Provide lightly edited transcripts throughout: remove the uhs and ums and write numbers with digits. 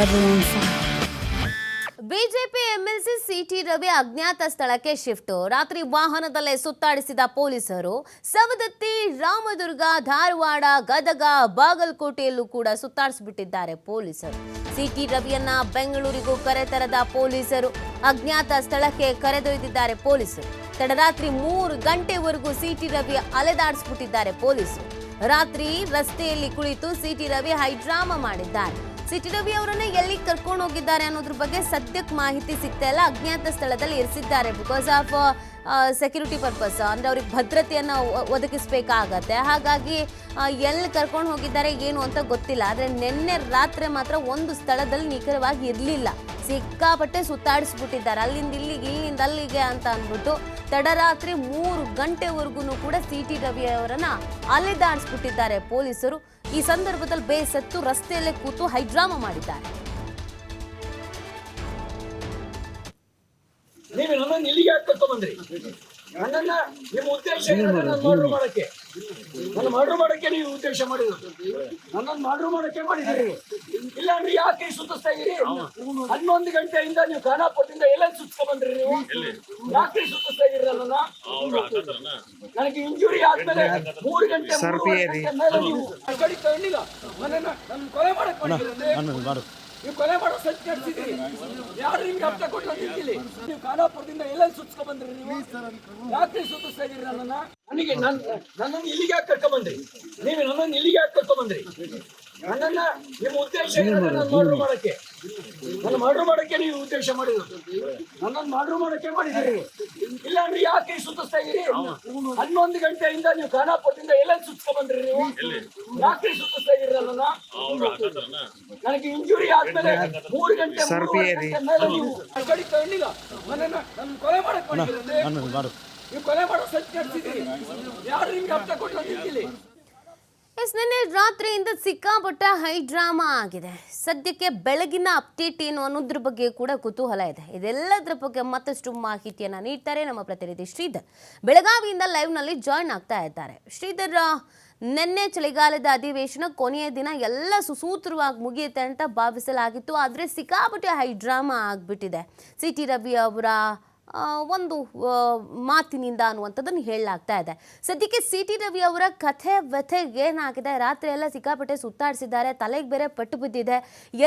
everyone fine. BJP MLC city Ravi ಅಜ್ಞಾತ ಸ್ಥಳಕ್ಕೆ shift. ರಾತ್ರಿ ವಾಹನದಲ್ಲೇ ಸುತ್ತಾಡಿಸಿದ ಪೊಲೀಸರು ಸವದತ್ತಿ, ರಾಮದುರ್ಗ, ಧಾರವಾಡ, ಗದಗ, ಬಾಗಲಕೋಟೆಯಲ್ಲೂ ಕೂಡ ಸುತ್ತಾಡಿಸಿಬಿಟ್ಟಿದ್ದಾರೆ ಪೊಲೀಸರು. ಸಿಟಿ ರವಿಯನ್ನ ಬೆಂಗಳೂರಿಗೂ ಕರೆತರದ ಪೊಲೀಸರು ಅಜ್ಞಾತ ಸ್ಥಳಕ್ಕೆ ಕರೆದೊಯ್ದಿದ್ದಾರೆ ಪೊಲೀಸರು. ತಡರಾತ್ರಿ 3 ಗಂಟೆವರೆಗೂ ಸಿಟಿ ರವಿ ಅಲೆದಾಡಿಸ್ಬಿಟ್ಟಿದ್ದಾರೆ ಪೊಲೀಸರು. ರಾತ್ರಿ ರಸ್ತೆಯಲ್ಲಿ ಕುಳಿತು ಸಿಟಿ ರವಿ ಹೈಡ್ರಾಮಾ ಮಾಡಿದ್ದಾರೆ. ಸಿಟಿ ರವಿ ಅವರನ್ನ ಎಲ್ಲಿ ಕರ್ಕೊಂಡು ಹೋಗಿದ್ದಾರೆ ಅನ್ನೋದ್ರ ಬಗ್ಗೆ ಸದ್ಯಕ್ಕೆ ಮಾಹಿತಿ ಸಿಗ್ತಾ ಇಲ್ಲ. ಅಜ್ಞಾತ ಸ್ಥಳದಲ್ಲಿ ಇರಿಸಿದ್ದಾರೆ ಬಿಕಾಸ್ ಆಫ್ ಸೆಕ್ಯೂರಿಟಿ ಪರ್ಪಸ್, ಅಂದ್ರೆ ಅವ್ರಿಗೆ ಭದ್ರತೆಯನ್ನ ಒದಗಿಸಬೇಕಾಗತ್ತೆ. ಹಾಗಾಗಿ ಎಲ್ಲಿ ಕರ್ಕೊಂಡು ಹೋಗಿದ್ದಾರೆ ಏನು ಅಂತ ಗೊತ್ತಿಲ್ಲ. ಆದ್ರೆ ನಿನ್ನೆ ರಾತ್ರಿ ಮಾತ್ರ ಒಂದು ಸ್ಥಳದಲ್ಲಿ ನಿಖರವಾಗಿ ಇರಲಿಲ್ಲ. ಸಿಕ್ಕಾಪಟ್ಟೆ ಸುತ್ತಾಡಿಸ್ಬಿಟ್ಟಿದ್ದಾರೆ, ಅಲ್ಲಿಂದ ಇಲ್ಲಿಗೆ ಇಲ್ಲಿಂದ ಅಲ್ಲಿಗೆ ಅಂತ ಅಂದ್ಬಿಟ್ಟು ತಡರಾತ್ರಿ 3 ಗಂಟೆವರೆಗೂ ಕೂಡ ಸಿಟಿ ರವಿ ಅವರನ್ನ ಅಲೆದಾಡಿಸ್ಬಿಟ್ಟಿದ್ದಾರೆ ಪೊಲೀಸರು. ಈ ಸಂದರ್ಭದಲ್ಲಿ ಬೇಸತ್ತು ರಸ್ತೆಯಲ್ಲೇ ಕೂತು ಹೈಡ್ರಾಮಾ ಮಾಡಿದ್ದಾರೆ. ನೀವು ನನ್ನನ್ನು ಇಲ್ಲಿಗೆ ಕರ್ಕೊಂಡ್ಬಂದ್ರಿ. ನನ್ನನ್ನ ನಿಮ್ಮ ಉದ್ದೇಶ ಮರ್ಡರ್ ಮಾಡಕ್ಕೆ, ನನ್ನ ಮರ್ಡರ್ ಮಾಡಕ್ಕೆ ನೀವು ಉದ್ದೇಶ ಮಾಡಿದ್ರು. ನನ್ನನ್ನು ಮರ್ಡರ್ ಮಾಡಕ್ಕೆ ಮಾಡಿದ್ದೀರಿ. ಇಲ್ಲಾಂದ್ರೆ ಯಾಕೆ ಸುತ್ತಿಸ್ತಾ ಇದೀರಿ? 11 ಗಂಟೆಯಿಂದ ನೀವು ಖಾನಾಪುರದಿಂದ ಎಲ್ಲ ಸುತ್ಕೊಂಡ್ಬಂದ್ರಿ. ನೀವು ಯಾಕೆ ಸುತ್ತಿಸ್ತಾ ಇದೀರಿ ನನ್ನನ್ನ? ನನಗೆ ಇಂಜುರಿ ಆದ್ಮೇಲೆ 3 ಗಂಟೆ ಮೇಲೆ ನೀವು ಕಡಿ ತಗೊಂಡಿಲ್ಲ. ನನ್ನ ಕೊಲೆ ಮಾಡಕ್ ಮಾಡಿದ್ದೀರಿ. ನೀವು ಕೊಲೆ ಮಾಡೋ ಸತ್ಯ ನಡೆಸಿದ್ರಿ. ಯಾರು ನಿಮ್ಗೆ ಅರ್ಥ ಕೊಟ್ಟು ನಿಂತಿಲ್ಲ. ನೀವು ಖಾನಾಪುರದಿಂದ ಎಲ್ಲ ಸುತ್ಸ್ಕೊಂಡ್ ಬಂದ್ರಿ. ನೀವು ಯಾಕೆ ಸುತ್ತಿಸ್ತಾ ಇದೀರಿ ನನ್ನನ್ನ? ನನ್ನನ್ನು ಇಲ್ಲಿಗೆ ಯಾಕೆ ಕರ್ಕೊಂಡ್ಬಂದ್ರಿ? ನೀವು ನನ್ನನ್ನು ಇಲ್ಲಿಗೆ ಯಾಕೆ ಕರ್ಕೊಂಡ್ಬಂದ್ರಿ? ನನ್ನನ್ನ ನಿಮ್ಮ ಉದ್ದೇಶ ಮರ್ಡರ್ ಮಾಡಕ್ಕೆ, ನನ್ನ ಮರ್ಡರ್ ಮಾಡಕ್ಕೆ ನೀವು ಉದ್ದೇಶ ಮಾಡಿದ್ರು. ನನ್ನನ್ನು ಮರ್ಡರ್ ಮಾಡಕ್ಕೆ ಮಾಡಿದ್ದೀರಿ. ಇಲ್ಲಾಂದ್ರೆ ಯಾಕೆ ಸುತ್ತಿಸ್ತಾ ಇದೀರಿ? 11 ಗಂಟೆಯಿಂದ ನೀವು ಖಾನಾಪುರದಿಂದ ಎಲ್ಲ ಸುತ್ಕೊಂಡ್ ಬಂದ್ರಿ. ನೀವು ಯಾಕೆ ಸುತ್ತಿಸ್ತಾ ಇದೀರಿ ನನ್ನನ್ನ? ನನಗೆ ಇಂಜುರಿ ಆದ್ಮೇಲೆ 3 ಗಂಟೆ ಮೇಲೆ ನೀವು ಕಡಿ ತಗೊಂಡಿಲ್ಲ. ನನ್ನ ಕೊಲೆ ಮಾಡಕ್ ಮಾಡಿದ್ದೀರಿ. ನೀವು ಕೊಲೆ ಮಾಡೋ ಸತ್ಯ ನಡೆಸಿದ್ರಿ. ಯಾರು ನಿಮ್ಗೆ ಅರ್ಥ ಕೊಟ್ಟು ನಿಂತಿಲ್ಲ. ನಿನ್ನೆ ರಾತ್ರಿಯಿಂದ ಸಿಕ್ಕಾಪಟ್ಟ ಹೈಡ್ರಾಮಾ ಆಗಿದೆ. ಸದ್ಯಕ್ಕೆ ಬೆಳಗಿನ ಅಪ್ಡೇಟ್ ಏನು ಅನ್ನೋದ್ರ ಬಗ್ಗೆ ಕೂಡ ಕುತೂಹಲ ಇದೆ. ಇದೆಲ್ಲದರ ಬಗ್ಗೆ ಮತ್ತಷ್ಟು ಮಾಹಿತಿಯನ್ನು ನೀಡ್ತಾರೆ ನಮ್ಮ ಪ್ರತಿನಿಧಿ ಶ್ರೀಧರ್. ಬೆಳಗಾವಿಯಿಂದ ಲೈವ್ನಲ್ಲಿ ಜಾಯ್ನ್ ಆಗ್ತಾ ಇದ್ದಾರೆ. ಶ್ರೀಧರ್, ನಿನ್ನೆ ಚಳಿಗಾಲದ ಅಧಿವೇಶನ ಕೊನೆಯ ದಿನ ಎಲ್ಲ ಸುಸೂತ್ರವಾಗಿ ಮುಗಿಯುತ್ತೆ ಅಂತ ಭಾವಿಸಲಾಗಿತ್ತು. ಆದರೆ ಸಿಕ್ಕಾಪಟ್ಟೆ ಹೈಡ್ರಾಮಾ ಆಗಿಬಿಟ್ಟಿದೆ. ಸಿಟಿ ರವಿ ಅವರ ಒಂದು ಮಾತಿನಿಂದ ಅನ್ನುವಂಥದ್ದನ್ನು ಹೇಳಲಾಗ್ತಾ ಇದೆ. ಸದ್ಯಕ್ಕೆ ಸಿಟಿ ರವಿ ಅವರ ಕಥೆ ವ್ಯಥೆ ಏನಾಗಿದೆ? ರಾತ್ರಿ ಎಲ್ಲ ಸಿಕ್ಕಾಪಟ್ಟೆ ಸುತ್ತಾಡಿಸಿದ್ದಾರೆ, ತಲೆಗೆ ಬೇರೆ ಪಟ್ಟು ಬಿದ್ದಿದೆ.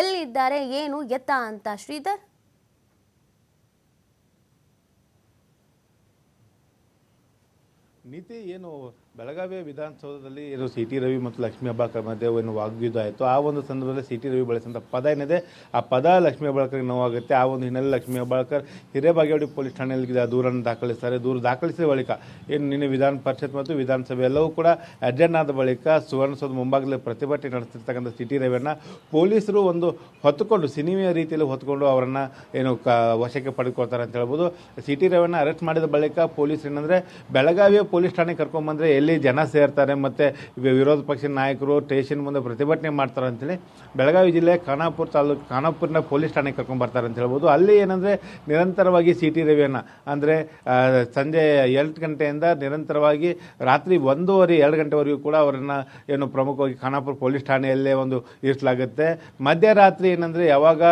ಎಲ್ಲಿದ್ದಾರೆ, ಏನು ಎತ್ತ ಅಂತ ಶ್ರೀಧರ್? ನೀತಿ ಏನು ಬೆಳಗಾವಿಯ ವಿಧಾನಸೌಧದಲ್ಲಿ ಏನು ಸಿಟಿ ರವಿ ಮತ್ತು ಲಕ್ಷ್ಮೀ ಹೆಬ್ಬಾಳ್ಕರ್ ಮಧ್ಯೆ ಏನು ವಾಗ್ಯುದ್ಧ ಆಯಿತು. ಆ ಒಂದು ಸಂದರ್ಭದಲ್ಲಿ ಸಿಟಿ ರವಿ ಬಳಸಿದಂಥ ಪದ ಏನಿದೆ, ಆ ಪದ ಲಕ್ಷ್ಮೀ ಹೆಬ್ಬಾಳ್ಕರ್ಗೆ ನೋವಾಗುತ್ತೆ. ಆ ಒಂದು ಹಿನ್ನೆಲೆ ಲಕ್ಷ್ಮೀ ಹೆಬ್ಬಾಳ್ಕರ್ ಹಿರೇಬಾಗೇವಾಡಿ ಪೊಲೀಸ್ ಠಾಣೆಯಲ್ಲಿ ದೂರನ್ನು ದಾಖಲಿಸ್ತಾರೆ. ದೂರು ದಾಖಲಿಸಿದ ಬಳಿಕ ಏನು ನಿನ್ನೆ ವಿಧಾನ ಪರಿಷತ್ ಮತ್ತು ವಿಧಾನಸಭೆ ಎಲ್ಲವೂ ಕೂಡ ಅಡ್ಜರ್ನ್ ಆದ ಬಳಿಕ ಸುವರ್ಣಸೌಧ ಮುಂಭಾಗದಲ್ಲಿ ಪ್ರತಿಭಟನೆ ನಡೆಸ್ತಿರ್ತಕ್ಕಂಥ ಸಿಟಿ ರವಿಯನ್ನು ಪೊಲೀಸರು ಒಂದು ಹೊತ್ತುಕೊಂಡು ಸಿನಿಮೆಯ ರೀತಿಯಲ್ಲಿ ಹೊತ್ಕೊಂಡು ಅವರನ್ನು ಏನು ವಶಕ್ಕೆ ಪಡೆದುಕೊಳ್ತಾರೆ ಅಂತ ಹೇಳ್ಬೋದು. ಸಿಟಿ ರವಿಯನ್ನು ಅರೆಸ್ಟ್ ಮಾಡಿದ ಬಳಿಕ ಪೊಲೀಸರು ಏನಂದರೆ ಬೆಳಗಾವಿಯ ಪೊಲೀಸ್ ಠಾಣೆಗೆ ಕರ್ಕೊಂಡ್ಬಂದರೆ ಎಲ್ಲಿ ಜನ ಸೇರ್ತಾರೆ ಮತ್ತು ವಿರೋಧ ಪಕ್ಷದ ನಾಯಕರು ಸ್ಟೇಷನ್ ಮುಂದೆ ಪ್ರತಿಭಟನೆ ಮಾಡ್ತಾರೆ ಅಂತೇಳಿ ಬೆಳಗಾವಿ ಜಿಲ್ಲೆ ಖಾನಾಪುರನ ಪೊಲೀಸ್ ಠಾಣೆಗೆ ಕರ್ಕೊಂಡ್ಬರ್ತಾರೆ ಅಂತ ಹೇಳ್ಬೋದು. ಅಲ್ಲಿ ಏನಂದರೆ ನಿರಂತರವಾಗಿ ಸಿಟಿ ರವಿಯನ್ನು ಅಂದರೆ ಸಂಜೆ 8 ಗಂಟೆಯಿಂದ ನಿರಂತರವಾಗಿ ರಾತ್ರಿ 1:30-2 ಗಂಟೆವರೆಗೂ ಕೂಡ ಅವರನ್ನು ಏನು ಪ್ರಮುಖವಾಗಿ ಖಾನಾಪುರ ಪೊಲೀಸ್ ಠಾಣೆಯಲ್ಲೇ ಒಂದು ಇರಿಸಲಾಗುತ್ತೆ. ಮಧ್ಯರಾತ್ರಿ ಏನಂದರೆ ಯಾವಾಗ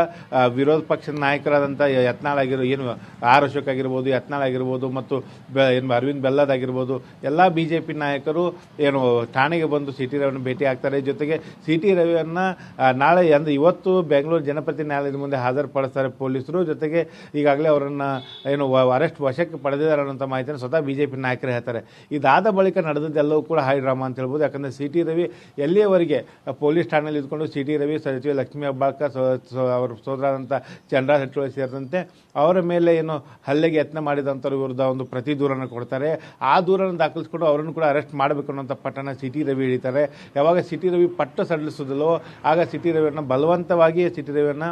ವಿರೋಧ ಪಕ್ಷದ ನಾಯಕರಾದಂಥ ಯತ್ನಾಳ್ ಏನು ಆರ್ ಅಶೋಕ್ ಆಗಿರ್ಬೋದು, ಯತ್ನಾಳ್ ಆಗಿರ್ಬೋದು ಮತ್ತು ಏನು ಅರವಿಂದ್ ಬೆಲ್ಲದ್ ಆಗಿರ್ಬೋದು, ಎಲ್ಲ BJP ನಾಯಕರು ಏನು ಠಾಣೆಗೆ ಬಂದು ಸಿಟಿ ರವಿಯನ್ನು ಭೇಟಿ ಆಗ್ತಾರೆ. ಜೊತೆಗೆ ಸಿಟಿ ರವಿಯನ್ನು ನಾಳೆ ಅಂದರೆ ಇವತ್ತು ಬೆಂಗಳೂರು ಜನಪ್ರತಿ ನ್ಯಾಯಾಲಯದ ಮುಂದೆ ಹಾಜರುಪಡಿಸ್ತಾರೆ ಪೊಲೀಸರು. ಜೊತೆಗೆ ಈಗಾಗಲೇ ಅವರನ್ನು ಏನು ಅರೆಸ್ಟ್ ವಶಕ್ಕೆ ಪಡೆದಿದ್ದಾರೆ ಅನ್ನೋಂಥ ಮಾಹಿತಿಯನ್ನು ಸ್ವತಃ BJP ನಾಯಕರೇ ಹೇಳ್ತಾರೆ. ಇದಾದ ಬಳಿಕ ನಡೆದದ್ದೆಲ್ಲವೂ ಕೂಡ ಹೈ ಡ್ರಾಮಾ ಅಂತ ಹೇಳ್ಬೋದು. ಯಾಕಂದರೆ ಸಿಟಿ ರವಿ ಎಲ್ಲಿಯವರೆಗೆ ಪೊಲೀಸ್ ಠಾಣೆಯಲ್ಲಿ ಇದ್ಕೊಂಡು ಸಿಟಿ ರವಿ, ಸಚಿವ ಲಕ್ಷ್ಮೀ ಹೆಬ್ಬಾಳ್ಕರ್, ಅವರ ಸೋದರಾದಂಥ ಚಂದ್ರ ಹೆಟ್ಟೋಳಿ ಸೇರಿದಂತೆ ಅವರ ಮೇಲೆ ಏನು ಹಲ್ಲೆಗೆ ಯತ್ನ ಮಾಡಿದಂಥವ್ರ ವಿರುದ್ಧ ಒಂದು ಪ್ರತಿ ದೂರನ್ನು ಕೊಡ್ತಾರೆ. ಆ ದೂರನ್ನು ದಾಖಲಿಸ್ಕೊಂಡು ಅವರನ್ನು ಕೂಡ ಅರೆಸ್ಟ್ ಮಾಡಬೇಕು ಅನ್ನೋಂಥ ಪಟ್ಟಣ ಸಿಟಿ ರವಿ ಹಿಡಿತಾರೆ. ಯಾವಾಗ ಸಿಟಿ ರವಿ ಪಟ್ಟು ಸಡಿಲಿಸೋದಿಲ್ಲೋ ಆಗ ಸಿಟಿ ರವಿಯನ್ನು ಬಲವಂತವಾಗಿ ಸಿಟಿ ರವಿಯನ್ನು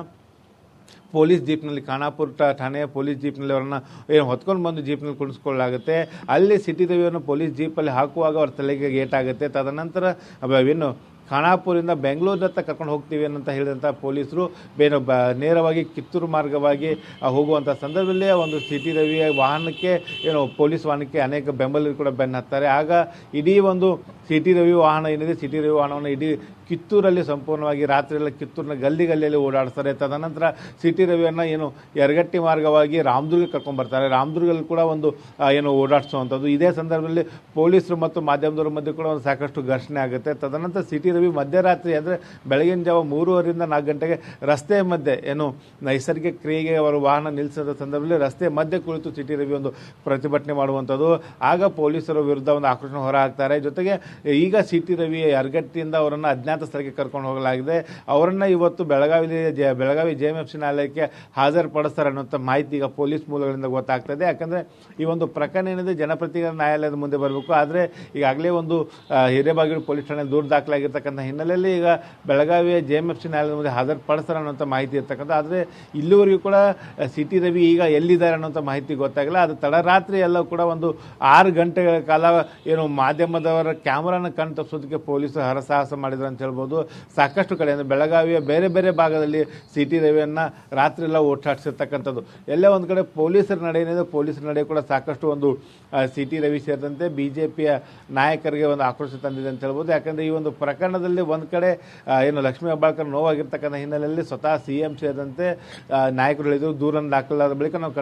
ಪೊಲೀಸ್ ಜೀಪ್ನಲ್ಲಿ ಖಾನಾಪುರ ಠಾಣೆಯ ಪೊಲೀಸ್ ಜೀಪ್ನಲ್ಲಿ ಅವರನ್ನು ಏನು ಹೊತ್ಕೊಂಡು ಬಂದು ಜೀಪ್ನಲ್ಲಿ ಕುಣಿಸ್ಕೊಳ್ಳಲಾಗುತ್ತೆ. ಅಲ್ಲಿ ಸಿಟಿ ರವಿಯನ್ನು ಪೊಲೀಸ್ ಜೀಪಲ್ಲಿ ಹಾಕುವಾಗ ಅವ್ರ ತಲೆಗೆ ಏಟಾಗುತ್ತೆ. ತದನಂತರ ಏನು ಖಾನಾಪುರಿಂದ ಬೆಂಗಳೂರಿನತ್ತ ಕರ್ಕೊಂಡು ಹೋಗ್ತೀವಿ ಅಂತ ಹೇಳಿದಂಥ ಪೊಲೀಸರು ನೇರವಾಗಿ ಕಿತ್ತೂರು ಮಾರ್ಗವಾಗಿ ಹೋಗುವಂಥ ಸಂದರ್ಭದಲ್ಲಿ ಒಂದು ಸಿಟಿ ರವಿಯ ವಾಹನಕ್ಕೆ ಪೊಲೀಸ್ ವಾಹನಕ್ಕೆ ಅನೇಕ ಬೆಂಬಲಿಗರು ಕೂಡ ಬೆನ್ನು ಹತ್ತಾರೆ. ಆಗ ಇಡೀ ಒಂದು ಸಿಟಿ ರವಿ ವಾಹನ ಏನಿದೆ, ಸಿಟಿ ರವಿ ವಾಹನವನ್ನು ಇಡೀ ಕಿತ್ತೂರಲ್ಲಿ ಸಂಪೂರ್ಣವಾಗಿ ರಾತ್ರಿಯೆಲ್ಲ ಕಿತ್ತೂರಿನ ಗಲ್ಲಿಯಲ್ಲಿ ಓಡಾಡಿಸ್ತಾರೆ. ತದನಂತರ ಸಿಟಿ ರವಿಯನ್ನು ಯರಗಟ್ಟಿ ಮಾರ್ಗವಾಗಿ ರಾಮದುರ್ಗ ಕರ್ಕೊಂಡ್ಬರ್ತಾರೆ. ರಾಮದುರ್ಗಲ್ಲಿ ಕೂಡ ಒಂದು ಓಡಾಡಿಸುವಂಥದ್ದು. ಇದೇ ಸಂದರ್ಭದಲ್ಲಿ ಪೊಲೀಸರು ಮತ್ತು ಮಾಧ್ಯಮದವರ ಮಧ್ಯೆ ಕೂಡ ಒಂದು ಸಾಕಷ್ಟು ಘರ್ಷಣೆ ಆಗುತ್ತೆ. ತದನಂತರ ಸಿಟಿ ರವಿ ಮಧ್ಯರಾತ್ರಿ ಅಂದರೆ ಬೆಳಗಿನ ಜಾವ 3:30ರಿಂದ 4 ಗಂಟೆಗೆ ರಸ್ತೆ ಮಧ್ಯೆ ನೈಸರ್ಗಿಕ ಕ್ರಿಯೆಗೆ ಅವರು ವಾಹನ ನಿಲ್ಲಿಸಿದ ಸಂದರ್ಭದಲ್ಲಿ ರಸ್ತೆ ಮಧ್ಯೆ ಕುಳಿತು ಸಿಟಿ ರವಿ ಒಂದು ಪ್ರತಿಭಟನೆ ಮಾಡುವಂಥದ್ದು. ಆಗ ಪೊಲೀಸರ ವಿರುದ್ಧ ಒಂದು ಆಕ್ರೋಶ ಹೊರ ಹಾಕ್ತಾರೆ. ಜೊತೆಗೆ ಈಗ ಸಿಟಿ ರವಿ ಯರಗಟ್ಟಿಯಿಂದ ಅವರನ್ನು ಅಜ್ಞಾತ ಸ್ಥಳಕ್ಕೆ ಕರ್ಕೊಂಡು ಹೋಗಲಾಗಿದೆ. ಅವರನ್ನು ಇವತ್ತು ಬೆಳಗಾವಿ JMFC ನ್ಯಾಯಾಲಯಕ್ಕೆ ಹಾಜರುಪಡಿಸ್ತಾರೆ ಅನ್ನೋಂಥ ಮಾಹಿತಿ ಈಗ ಪೊಲೀಸ್ ಮೂಲಗಳಿಂದ ಗೊತ್ತಾಗ್ತದೆ. ಯಾಕಂದರೆ ಈ ಒಂದು ಪ್ರಕರಣ ಏನಿದೆ ಜನಪ್ರತಿನಿಧಿ ನ್ಯಾಯಾಲಯದ ಮುಂದೆ ಬರಬೇಕು. ಆದರೆ ಈಗಾಗಲೇ ಒಂದು ಹಿರೇಬಾಗೇವಾಡಿ ಪೊಲೀಸ್ ಠಾಣೆ ದೂರು ದಾಖಲಾಗಿರ್ತಕ್ಕಂಥ ಹಿನ್ನೆಲೆಯಲ್ಲಿ ಈಗ ಬೆಳಗಾವಿಯ JMFC ನ್ಯಾಯಾಲಯದ ಮುಂದೆ ಹಾಜರುಪಡಿಸ್ತಾರೆ ಅನ್ನೋಂಥ ಮಾಹಿತಿ ಇರ್ತಕ್ಕಂಥ. ಆದರೆ ಇಲ್ಲಿವರೆಗೂ ಕೂಡ ಸಿಟಿ ರವಿ ಈಗ ಎಲ್ಲಿದ್ದಾರೆ ಅನ್ನೋಂಥ ಮಾಹಿತಿ ಗೊತ್ತಾಗಿಲ್ಲ. ಅದು ತಡರಾತ್ರಿ ಎಲ್ಲ ಕೂಡ ಒಂದು 6 ಗಂಟೆಗಳ ಕಾಲ ಮಾಧ್ಯಮದವರ ಕ್ಯಾಮ್ರಾನ ಕಣ್ ತಪ್ಪಿಸೋದಕ್ಕೆ ಪೊಲೀಸರು ಹರಸಾಹಸ ಮಾಡಿದ್ರು ಅಂತ ಹೇಳ್ಬೋದು. ಸಾಕಷ್ಟು ಕಡೆ ಅಂದರೆ ಬೆಳಗಾವಿಯ ಬೇರೆ ಬೇರೆ ಭಾಗದಲ್ಲಿ ಸಿಟಿ ರವಿಯನ್ನು ರಾತ್ರಿ ಎಲ್ಲ ಓಡಾಡಿಸಿರ್ತಕ್ಕಂಥದ್ದು. ಎಲ್ಲೇ ಒಂದು ಕಡೆ ಪೊಲೀಸರ ನಡೆ ಏನಿದೆ, ಪೊಲೀಸರ ನಡೆ ಕೂಡ ಸಾಕಷ್ಟು ಒಂದು ಸಿಟಿ ರವಿ ಸೇರಿದಂತೆ BJPಯ ನಾಯಕರಿಗೆ ಒಂದು ಆಕ್ರೋಶ ತಂದಿದೆ ಅಂತ ಹೇಳ್ಬೋದು. ಯಾಕಂದರೆ ಈ ಒಂದು ಪ್ರಕರಣದಲ್ಲಿ ಒಂದು ಕಡೆ ಲಕ್ಷ್ಮೀ ಹೆಬ್ಬಾಳ್ಕರ್ ನೋವಾಗಿರ್ತಕ್ಕಂಥ ಹಿನ್ನೆಲೆಯಲ್ಲಿ ಸ್ವತಃ CM ಸೇರಿದಂತೆ ನಾಯಕರು ಹೇಳಿದರು, ದೂರನ್ನು ದಾಖಲಾದ ಬಳಿಕ ನಾವು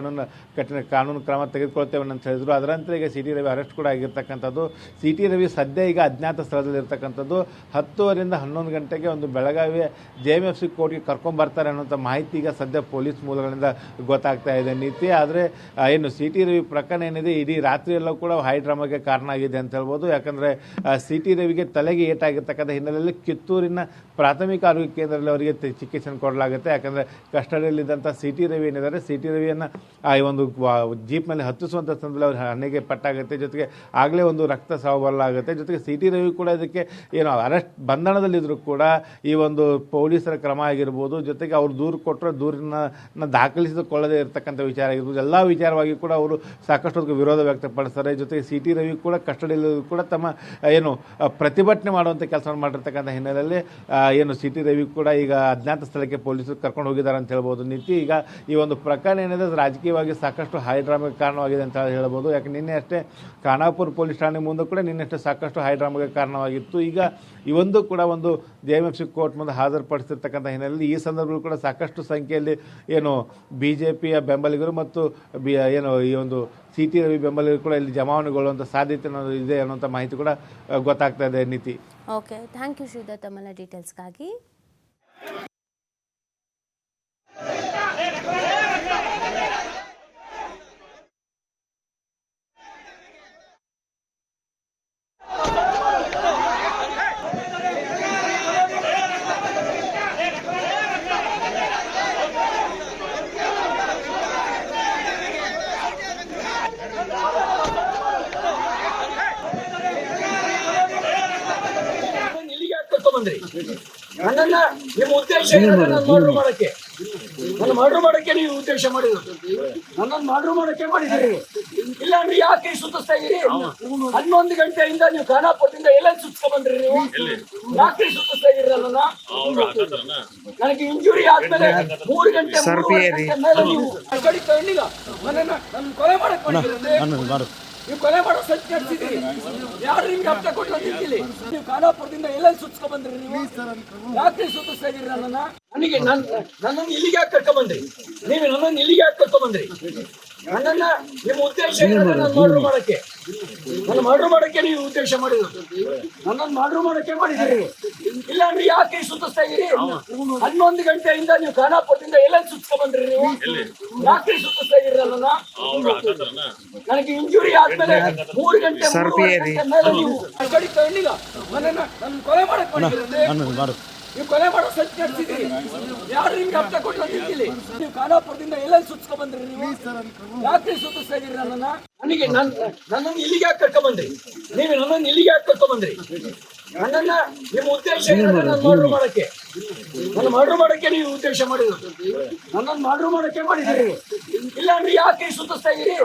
ಕಾನೂನು ಕ್ರಮ ತೆಗೆದುಕೊಳ್ತೇವೆ ಅಂತ ಹೇಳಿದರು. ಅದರಂತೆ ಈಗ ಸಿಟಿ ರವಿ ಅರೆಸ್ಟ್ ಕೂಡ ಆಗಿರ್ತಕ್ಕಂಥದ್ದು. ಸಿಟಿ ರವಿ ಸದ್ಯ ಈಗ ಅಜ್ಞಾತ ಸ್ಥಳದಲ್ಲಿ ಇರ್ತಕ್ಕಂಥದ್ದು. 10:00ರಿಂದ 11 ಗಂಟೆಗೆ ಒಂದು ಬೆಳಗಾವಿಯ JMFC ಕೋರ್ಟ್ಗೆ ಕರ್ಕೊಂಡ್ಬರ್ತಾರೆ ಅನ್ನೋಂಥ ಮಾಹಿತಿ ಈಗ ಸದ್ಯ ಪೊಲೀಸ್ ಮೂಲಗಳಿಂದ ಗೊತ್ತಾಗ್ತಾ ಇದೆ ನೀತಿ. ಆದರೆ ಸಿಟಿ ರವಿ ಪ್ರಕರಣ ಏನಿದೆ ಇಡೀ ರಾತ್ರಿಯೆಲ್ಲೂ ಕೂಡ ಹೈ ಡ್ರಾಮಾಗೆ ಕಾರಣ ಆಗಿದೆ ಅಂತ ಹೇಳ್ಬೋದು. ಯಾಕಂದರೆ ಸಿಟಿ ರವಿಗೆ ತಲೆಗೆ ಏಟಾಗಿರ್ತಕ್ಕಂಥ ಹಿನ್ನೆಲೆಯಲ್ಲಿ ಕಿತ್ತೂರಿನ ಪ್ರಾಥಮಿಕ ಆರೋಗ್ಯ ಕೇಂದ್ರದಲ್ಲಿ ಅವರಿಗೆ ಚಿಕಿತ್ಸೆಯನ್ನು ಕೊಡಲಾಗುತ್ತೆ. ಯಾಕಂದರೆ ಕಸ್ಟಡಿಯಲ್ಲಿದ್ದಂಥ ಸಿಟಿ ರವಿ ಏನಿದ್ದಾರೆ, ಸಿಟಿ ರವಿಯನ್ನು ಈ ಒಂದು ಜೀಪ್ನಲ್ಲಿ ಹತ್ತಿಸುವಂಥ ಸಂದರ್ಭದಲ್ಲಿ ಅವ್ರ ಹಣೆಗೆ ಪಟ್ಟಾಗುತ್ತೆ. ಜೊತೆಗೆ ಆಗಲೇ ಒಂದು ರಕ್ತ ಸಾವು ಬರಲಾಗುತ್ತೆ. ಜೊತೆಗೆ ಸಿಟಿ ರವಿ ಕೂಡ ಇದಕ್ಕೆ ಅರೆಸ್ಟ್ ಬಂಧನದಲ್ಲಿದ್ದರೂ ಕೂಡ ಈ ಒಂದು ಪೊಲೀಸರ ಕ್ರಮ ಆಗಿರ್ಬೋದು, ಜೊತೆಗೆ ಅವ್ರು ದೂರು ಕೊಟ್ಟರೆ ದೂರನ್ನ ದಾಖಲಿಸಿಕೊಳ್ಳದೇ ಇರತಕ್ಕಂಥ ವಿಚಾರ ಆಗಿರ್ಬೋದು, ಎಲ್ಲ ವಿಚಾರವಾಗಿ ಕೂಡ ಅವರು ಸಾಕಷ್ಟು ವಿರೋಧ ವ್ಯಕ್ತಪಡಿಸ್ತಾರೆ. ಜೊತೆಗೆ ಸಿಟಿ ರವಿ ಕೂಡ ಕಸ್ಟಡಿಯಲ್ಲಿ ಕೂಡ ತಮ್ಮ ಪ್ರತಿಭಟನೆ ಮಾಡುವಂಥ ಕೆಲಸ ಮಾಡಿರ್ತಕ್ಕಂಥ ಹಿನ್ನೆಲೆಯಲ್ಲಿ ಸಿಟಿ ರವಿ ಕೂಡ ಈಗ ಅಜ್ಞಾತ ಸ್ಥಳಕ್ಕೆ ಪೊಲೀಸರು ಕರ್ಕೊಂಡು ಹೋಗಿದ್ದಾರೆ ಅಂತ ಹೇಳ್ಬೋದು ನೀತಿ. ಈಗ ಈ ಒಂದು ಪ್ರಕರಣ ಏನಿದೆ ರಾಜಕೀಯವಾಗಿ ಸಾಕಷ್ಟು ಹೈ ಡ್ರಾಮಾಗೆ ಕಾರಣವಾಗಿದೆ ಅಂತ ಹೇಳ್ಬೋದು. ಯಾಕೆ ನಿನ್ನೆ ಅಷ್ಟೇ ಖಾನಾಪುರ ಪೊಲೀಸ್ ಠಾಣೆ ಮುಂದೆ ಕೂಡ ನಿನ್ನೆಷ್ಟೇ ಸಾಕಷ್ಟು ಹೈ ಡ್ರಾಮಾಗೆ ಕಾರಣವಾಗಿತ್ತು. ಈಗ ಇವೊಂದು ಕೂಡ ಒಂದು JMFC ಕೋರ್ಟ್ ಮುಂದೆ ಹಾಜರುಪಡಿಸಿರ್ತಕ್ಕಂಥ ಹಿನ್ನೆಲೆಯಲ್ಲಿ ಈ ಸಂದರ್ಭದಲ್ಲಿ ಕೂಡ ಸಾಕಷ್ಟು ಸಂಖ್ಯೆಯಲ್ಲಿ BJPಯ ಬೆಂಬಲಿಗರು ಮತ್ತು ಈ ಒಂದು ಸಿಟಿ ರವಿ ಬೆಂಬಲಿಗರು ಕೂಡ ಇಲ್ಲಿ ಜಮಾವಣೆಗೊಳ್ಳುವಂಥ ಸಾಧ್ಯತೆ ಇದೆ ಅನ್ನೋಂಥ ಮಾಹಿತಿ ಕೂಡ ಗೊತ್ತಾಗ್ತಾ ಇದೆ ನೀತಿ. ಓಕೆ, ಥ್ಯಾಂಕ್ ಯು ಶ್ರೀಧರ್ ತಮ್ಮೆಲ್ಲ ಡೀಟೇಲ್ಸ್ಗಾಗಿ. ನನ್ನನ್ನ ನಿಮ್ಮ ಉದ್ದೇಶ ಮರ್ಡರ್ ಮಾಡಕ್ಕೆ ನೀವು ಉದ್ದೇಶ ಮಾಡಿದ್ರು. ನನ್ನನ್ನು ಮರ್ಡರ್ ಮಾಡಕ್ಕೆ ಮಾಡಿದ್ದೀರಿ. ಇಲ್ಲ ಅಂದ್ರೆ ಯಾಕೆ ಸುತ್ತಿಸ್ತಾ ಇದ್ದೀರಿ? 11 ಗಂಟೆಯಿಂದ ನೀವು ಖಾನಾಪುರದಿಂದ ಎಲ್ಲ ಸುತ್ತಿಸ್ಕೊಂಡ್ ಬಂದ್ರಿ. ನೀವು ಯಾಕೆ ಸುತ್ತಿಸ್ತಾ ಇದ್ದೀರಿ ನನ್ನನ್ನ? ನನಗೆ ಇಂಜುರಿ ಆದ್ಮೇಲೆ 3 ಗಂಟೆ ಮೇಲೆ ನೀವು ಕಡಿ ತಗೊಂಡಿಲ್ಲ ನನ್ನ ಕೊಲೆ ಮಾಡಕ್ ಮಾಡಿದ್ದೀರಿ. ನೀವು ಕೊಲೆ ಮಾಡೋ ಸತ್ಯ ನಡೆಸಿದ್ದೀರಿ. ಯಾರು ನಿಮ್ಗೆ ಹಪ್ತ ಕೊಟ್ಟು ನಿಂತಿಲ್ಲ. ನೀವು ಖಾನಾಪುರದಿಂದ ಎಲ್ಲ ಸುತ್ತಿಸ್ಕೊಂಡ್ ಬಂದ್ರಿ. ನೀವು ಯಾಕೆ ಸುತ್ತಿಸ್ತಾ ಇದ್ದೀರಿ ನನ್ನನ್ನ? ನನ್ನನ್ನು ಇಲ್ಲಿಗೆ ಯಾಕೆ ಕರ್ಕೊಂಡ್ಬಂದ್ರಿ? ನೀವು ನನ್ನನ್ನು ಇಲ್ಲಿಗೆ ಯಾಕೆ ಕರ್ಕೊಂಡ್ಬಂದ್ರಿ? ನನ್ನನ್ನ ನಿಮ್ಮ ಉದ್ದೇಶ ಮರ್ಡರ್ ಮಾಡಕ್ಕೆ ಮರ್ಡರ್ ಮಾಡಕ್ಕೆ ನೀವು ಉದ್ದೇಶ ಮಾಡಿದ್ರು. ನನ್ನನ್ನು ಮರ್ಡರ್ ಮಾಡಕ್ಕೆ ಮಾಡಿದ್ದೀರಿ. ಇಲ್ಲ ಅಂದ್ರೆ ಯಾಕೆ ಸುತ್ತಿಸ್ತಾ ಇದ್ದೀರಿ? 11 ಗಂಟೆಯಿಂದ ನೀವು ಖಾನಾಪುರದಿಂದ ಎಲ್ಲ ಸುತ್ತಿಸ್ಕೊಂಡ್ ಬಂದ್ರಿ. ನೀವು ಯಾಕೆ ಸುತ್ತಿಸ್ತಾ ಇದ್ದೀರಿ ನನ್ನನ್ನ? ನನಗೆ ಇಂಜುರಿ ಆದ್ಮೇಲೆ 3 ಗಂಟೆ ಮೇಲೆ ನೀವು ಕಡಿ ತಗೊಂಡಿಲ್ಲ. ನನ್ನ ಕೊಲೆ ಮಾಡಕ್ ಮಾಡಿದ್ದೀರಿ. ನೀವು ಕೊಲೆ ಮಾಡೋ ಸತ್ಯ ನಡೆಸಿದ್ದೀರಿ. ಯಾರು ನಿಮ್ಗೆ ಹಪ್ತ ಕೊಟ್ಟು ನಿಂತಿಲ್ಲ. ನೀವು ಖಾನಾಪುರದಿಂದ ಎಲ್ಲ ಸುತ್ತಿಸ್ಕೊಂಡ್ ಬಂದ್ರಿ. ನೀವು ಯಾಕೆ ಸುತ್ತಿಸ್ತಾ ಇದ್ದೀರಿ ನನ್ನನ್ನ? ನನ್ನನ್ನು ಇಲ್ಲಿಗೆ ಯಾಕೆ ಕರ್ಕೊಂಡ್ಬಂದ್ರಿ? ನೀವು ನನ್ನನ್ನು ಇಲ್ಲಿಗೆ ಯಾಕೆ ಕರ್ಕೊಂಡ್ಬಂದ್ರಿ? ನನ್ನನ್ನ ನಿಮ್ಮ ಉದ್ದೇಶ ಮರ್ಡರ್ ಮಾಡಕ್ಕೆ ನೀವು ಉದ್ದೇಶ ಮಾಡಿದ್ರು. ನನ್ನನ್ನು ಮರ್ಡರ್ ಮಾಡಕ್ಕೆ ಮಾಡಿದ್ದೀರಿ. ಇಲ್ಲ ಅಂದ್ರೆ ಯಾಕೆ ಸುತ್ತಿಸ್ತಾ ಇದ್ದೀರಿ?